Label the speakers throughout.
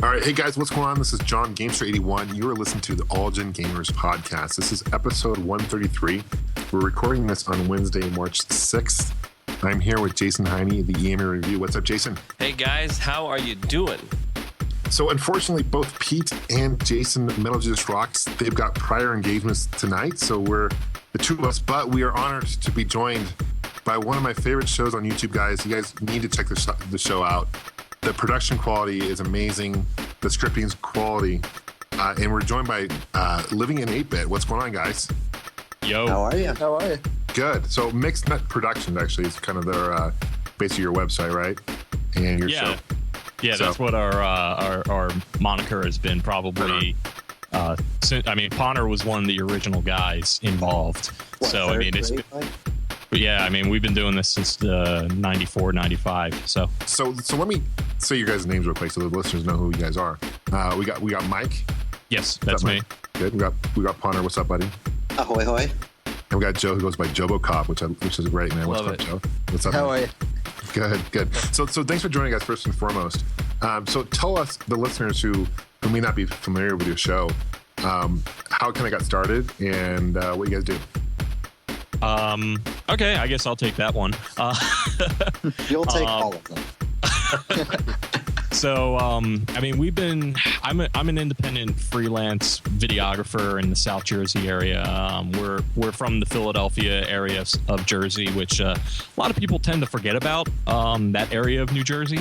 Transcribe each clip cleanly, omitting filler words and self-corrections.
Speaker 1: All right, hey guys, what's going on? This is John Gamester81. You are listening to the All Gen Gamers podcast. This is episode 133. We're recording this on Wednesday, March 6th. I'm here with Jason Heine of the EMA Review. What's up, Jason?
Speaker 2: Hey guys, how are you doing?
Speaker 1: So unfortunately, both Pete and Jason, Metal Jesus Rocks, they've got prior engagements tonight. So we're the two of us, but we are honored to be joined by one of my favorite shows on YouTube, guys. You guys need to check the show out. The production quality is amazing. The scripting's quality. And we're joined by Living in 8-Bit. What's going on, guys?
Speaker 3: Yo. How are you?
Speaker 1: Good. So Mixed Nut Productions actually is kind of their, basically your website, right? And your show.
Speaker 3: Yeah, so that's what our moniker has been probably. Ponner was one of the original guys involved. We've been doing this since 94, 95. So
Speaker 1: let me say your guys' names real quick so the listeners know who you guys are. We got Mike.
Speaker 3: Yes, that's me.
Speaker 1: Good. We got Ponner. What's up, buddy?
Speaker 4: Ahoy, hoy.
Speaker 1: And we got Joe, who goes by Jobo Cop, which is great, man. What's up, Joe? What's up?
Speaker 4: How are you?
Speaker 1: Good. So thanks for joining us first and foremost. So tell us, the listeners who may not be familiar with your show, how it kind of got started and what you guys do.
Speaker 3: Okay, I guess I'll take that one.
Speaker 4: You'll take all of them.
Speaker 3: So, I'm an independent freelance videographer in the South Jersey area. We're from the Philadelphia area of Jersey, which a lot of people tend to forget about, that area of New Jersey.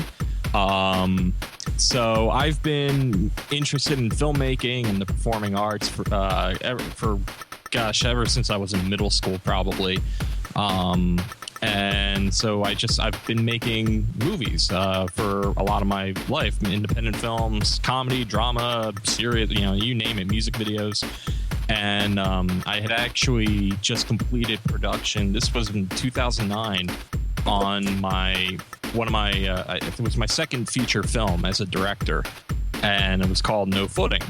Speaker 3: So I've been interested in filmmaking and the performing arts ever since I was in middle school, probably. And so I've been making movies for a lot of my life, independent films, comedy, drama, serious, you name it, music videos. And I had actually just completed production. This was in 2009 on it was my second feature film as a director, and it was called No Footing.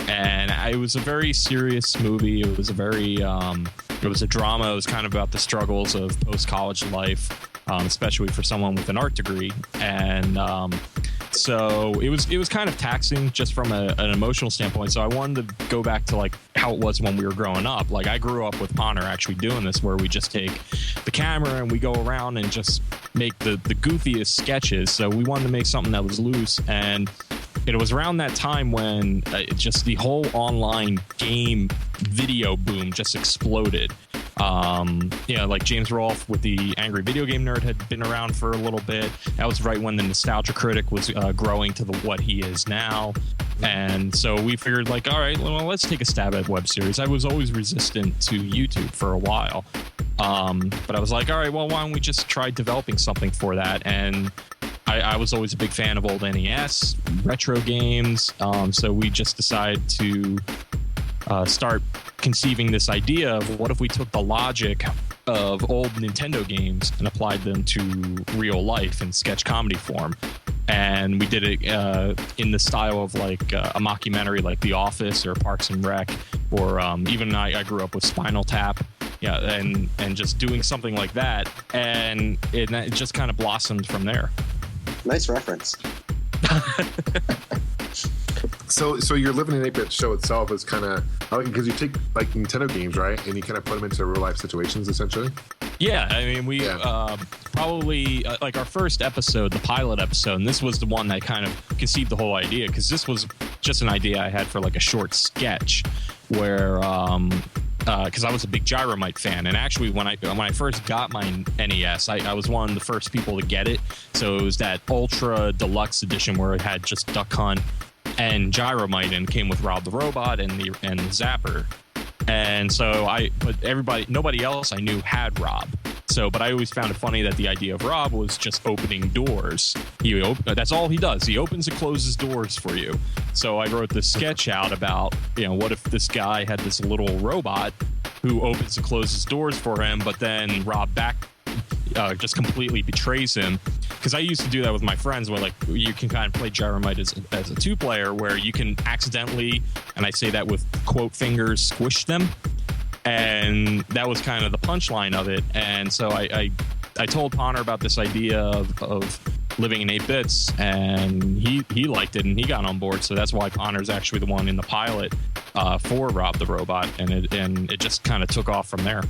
Speaker 3: And it was a very serious movie. It was it was a drama. It was kind of about the struggles of post-college life, especially for someone with an art degree. And so it was kind of taxing just from an emotional standpoint. So I wanted to go back to like how it was when we were growing up. Like I grew up with Ponner actually doing this, where we just take the camera and we go around and just make the goofiest sketches. So we wanted to make something that was loose, and it was around that time when just the whole online game video boom just exploded. Like James Rolfe with the Angry Video Game Nerd had been around for a little bit. That was right when the Nostalgia Critic was growing to what he is now. And so we figured, like, all right, well, let's take a stab at web series. I was always resistant to YouTube for a while. But I was like, all right, well, why don't we just try developing something for that? And I was always a big fan of old NES, retro games. So we just decided to start conceiving this idea of what if we took the logic of old Nintendo games and applied them to real life in sketch comedy form. And we did it in the style of like a mockumentary like The Office or Parks and Rec, or even I grew up with Spinal Tap. Yeah, and just doing something like that. And it just kind of blossomed from there.
Speaker 4: Nice reference.
Speaker 1: So your Living in 8-Bit show itself is kind of, because you take like Nintendo games, right, and you kind of put them into real life situations, essentially.
Speaker 3: Yeah, I mean, we probably like our first episode, the pilot episode, and this was the one that kind of conceived the whole idea, because this was just an idea I had for like a short sketch where because I was a big Gyromite fan, and actually when I first got my NES, I was one of the first people to get it. So it was that Ultra Deluxe edition where it had just Duck Hunt and Gyromite, and came with Rob the Robot and the Zapper. And so nobody else I knew had Rob. But I always found it funny that the idea of Rob was just opening doors. That's all he does. He opens and closes doors for you. So I wrote this sketch out about, what if this guy had this little robot who opens and closes doors for him, but then Rob just completely betrays him. Because I used to do that with my friends, where like you can kind of play Gyromite as a two-player, where you can accidentally, and I say that with quote fingers, squish them. And that was kind of the punchline of it. And so I told Ponner about this idea of Living in 8 Bits, and he liked it and he got on board. So that's why Connor's actually the one in the pilot for Rob the Robot, and it just kind of took off from there.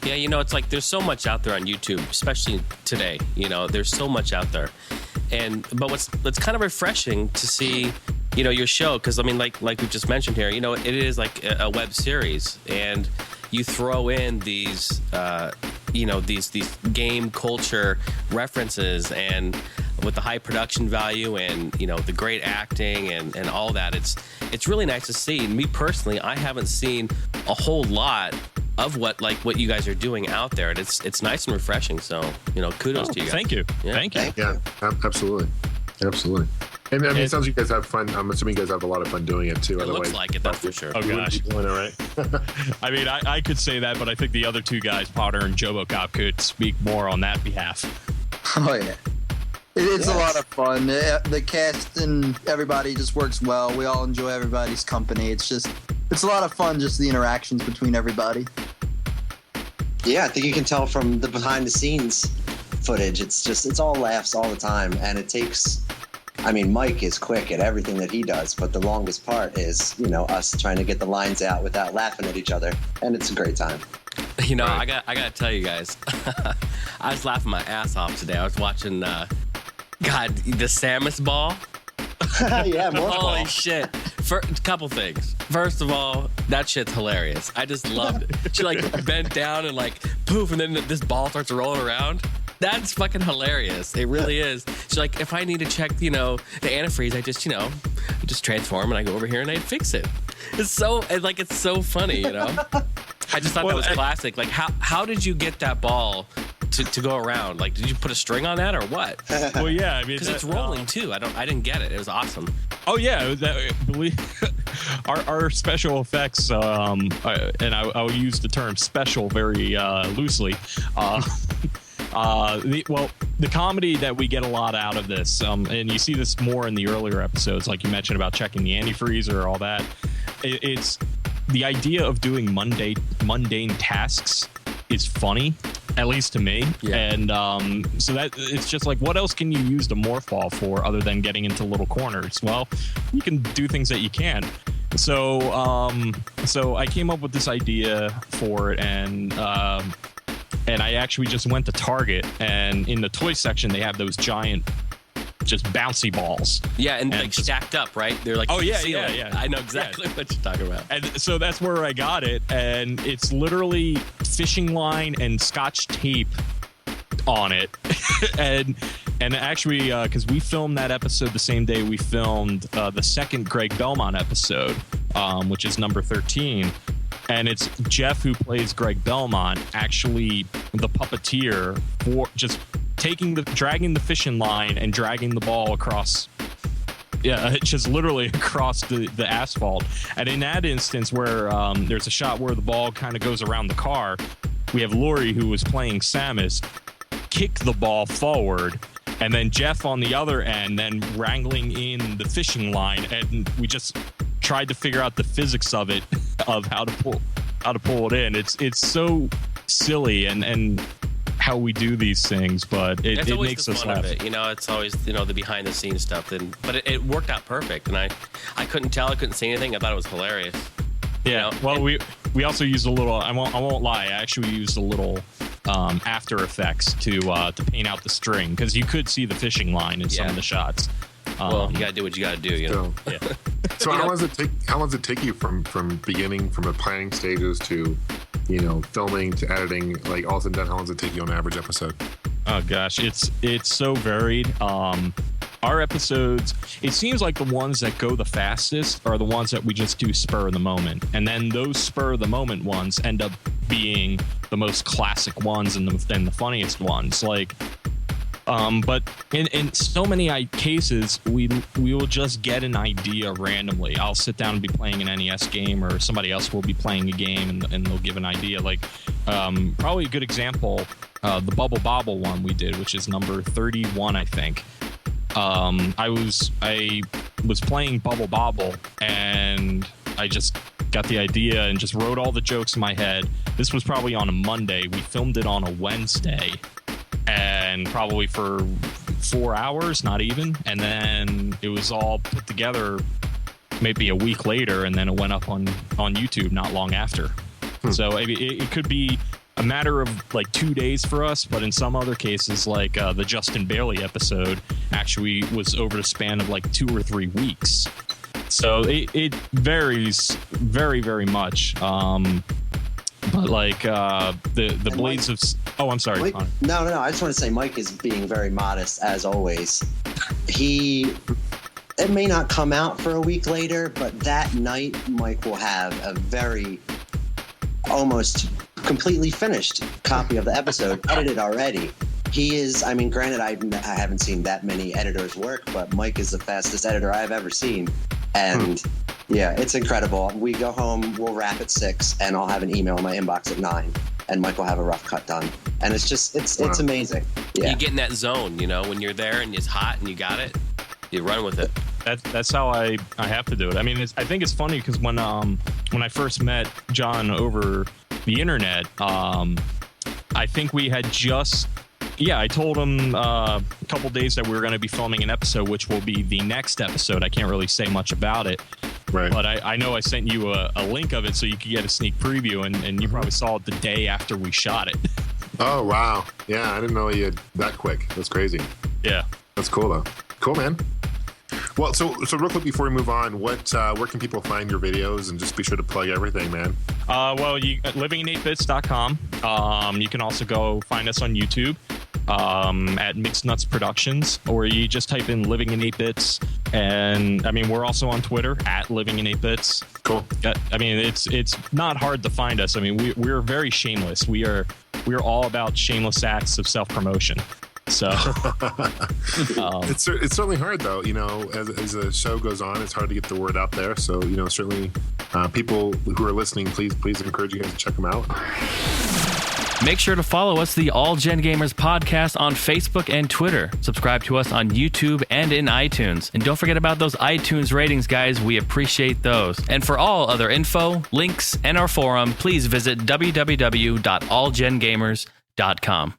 Speaker 2: Yeah, it's like there's so much out there on YouTube, especially today. There's so much out there, but what's kind of refreshing to see, your show, because I mean, like we just mentioned here, it is like a web series, and you throw in these these game culture references, and with the high production value and the great acting and all that, it's really nice to see. And me personally, I haven't seen a whole lot of what you guys are doing out there, and it's nice and refreshing. So kudos to you guys.
Speaker 3: Thank you.
Speaker 2: Yeah.
Speaker 3: Thank you.
Speaker 1: Yeah, absolutely. And I mean, it sounds like you guys have fun. I'm assuming you guys have a lot of fun doing it too.
Speaker 2: It looks like it, that's for sure.
Speaker 3: Oh
Speaker 1: You wouldn't
Speaker 3: gosh.
Speaker 1: be doing it, right?
Speaker 3: I mean, I could say that, but I think the other two guys, Potter and Jobocop, could speak more on that behalf.
Speaker 5: Oh yeah, it's a lot of fun. The cast and everybody just works well. We all enjoy everybody's company. It's a lot of fun, just the interactions between everybody.
Speaker 4: Yeah, I think you can tell from the behind the scenes footage. It's all laughs all the time, and it takes. I mean, Mike is quick at everything that he does, but the longest part is, us trying to get the lines out without laughing at each other, and it's a great time.
Speaker 2: I gotta tell you guys, I was laughing my ass off today. I was watching, the Samus ball.
Speaker 4: Yeah, more
Speaker 2: Holy
Speaker 4: ball.
Speaker 2: shit! For a couple things. First of all, that shit's hilarious. I just loved it. She bent down and poof, and then this ball starts rolling around. That's fucking hilarious. It really is. She's like, if I need to check, the antifreeze, I just transform and I go over here and I fix it. It's so funny, I just thought that was classic. Like, how did you get that ball to go around? Like, did you put a string on that or what?
Speaker 3: Well, yeah, I mean,
Speaker 2: Because it's rolling too. I didn't get it. It was awesome.
Speaker 3: Oh yeah, our special effects, and I'll use the term special very loosely. The comedy that we get a lot out of this, and you see this more in the earlier episodes, like you mentioned about checking the antifreeze or all that. It's the idea of doing mundane tasks is funny, at least to me.
Speaker 2: Yeah.
Speaker 3: And so that it's just like, what else can you use the morph ball for other than getting into little corners? Well, you can do things that you can. So I came up with this idea for it, and I actually just went to Target, and in the toy section they have those giant, just bouncy balls.
Speaker 2: Yeah, and
Speaker 3: just
Speaker 2: stacked up, right? They're like,
Speaker 3: oh yeah,
Speaker 2: ceiling.
Speaker 3: yeah.
Speaker 2: I know exactly what you're talking about.
Speaker 3: And so that's where I got it, and it's literally fishing line and Scotch tape on it, and actually, because we filmed that episode the same day we filmed the second Greg Belmont episode, which is number 13. And it's Jeff, who plays Greg Belmont, actually the puppeteer for just dragging the fishing line and dragging the ball across. Yeah, just literally across the asphalt. And in that instance where there's a shot where the ball kind of goes around the car, we have Lori, who was playing Samus, kick the ball forward, and then Jeff on the other end then wrangling in the fishing line, and we just tried to figure out the physics of it, of how to pull it in. It's so silly and how we do these things, but it makes us laugh.
Speaker 2: It's always the behind the scenes stuff. But it worked out perfect, and I couldn't tell. I couldn't see anything. I thought it was hilarious.
Speaker 3: Yeah. Well, we also used a little. I won't lie. I actually used a little After Effects to paint out the string, because you could see the fishing line in some of the shots.
Speaker 2: Well, you gotta do what you gotta do.
Speaker 1: So,
Speaker 3: Yeah.
Speaker 1: so how long does it take you from beginning, from the planning stages to, filming to editing, like all said and done? How long does it take you on average episode?
Speaker 3: Oh gosh, it's so varied. Our episodes, it seems like the ones that go the fastest are the ones that we just do spur of the moment, and then those spur of the moment ones end up being the most classic ones and the funniest ones. Like, but in so many cases, we will just get an idea randomly. I'll sit down and be playing an NES game, or somebody else will be playing a game, and they'll give an idea. Like, probably a good example, the Bubble Bobble one we did, which is number 31, I think. I was playing Bubble Bobble, and I just got the idea and just wrote all the jokes in my head. This was probably on a Monday. We filmed it on a Wednesday, and probably for 4 hours, not even. And then it was all put together maybe a week later, and then it went up on YouTube not long after. So it could be a matter of like 2 days for us, but in some other cases, like the Justin Bailey episode actually was over the span of like 2 or 3 weeks. So it varies very, very much. But like the Blades of... Oh, I'm sorry.
Speaker 4: Mike, no. I just want to say Mike is being very modest, as always. It may not come out for a week later, but that night Mike will have a very almost completely finished copy of the episode, edited already. He is, I mean, granted, I haven't seen that many editors work, but Mike is the fastest editor I've ever seen. And yeah, it's incredible. We go home, we'll wrap at 6, and I'll have an email in my inbox at 9, and Mike will have a rough cut done. And it's just, it's amazing. Yeah.
Speaker 2: You get in that zone, when you're there and it's hot and you got it, you run with it.
Speaker 3: That's how I have to do it. I mean, I think it's funny because when I first met John over the internet, I think we had just... Yeah, I told him a couple days that we were going to be filming an episode, which will be the next episode. I can't really say much about it.
Speaker 1: Right.
Speaker 3: But I know I sent you a link of it so you could get a sneak preview, and you probably saw it the day after we shot it.
Speaker 1: Oh, wow. Yeah, I didn't know you had that quick. That's crazy.
Speaker 3: Yeah.
Speaker 1: That's cool, though. Cool, man. Well, so real quick before we move on, where can people find your videos, and just be sure to plug everything, man?
Speaker 3: Well, livingin8bits.com. You can also go find us on YouTube at Mixed Nuts Productions, or you just type in Living in 8 Bits. And I mean, we're also on Twitter at Living in 8 Bits.
Speaker 1: Cool.
Speaker 3: I mean, it's not hard to find us. I mean, we're very shameless. We're all about shameless acts of self-promotion. So
Speaker 1: it's certainly hard, though. As the show goes on, it's hard to get the word out there. So certainly people who are listening, please encourage you guys to check them out.
Speaker 6: Make sure to follow us, the All Gen Gamers podcast, on Facebook and Twitter. Subscribe to us on YouTube and in iTunes. And don't forget about those iTunes ratings, guys. We appreciate those. And for all other info, links, and our forum, please visit www.allgengamers.com.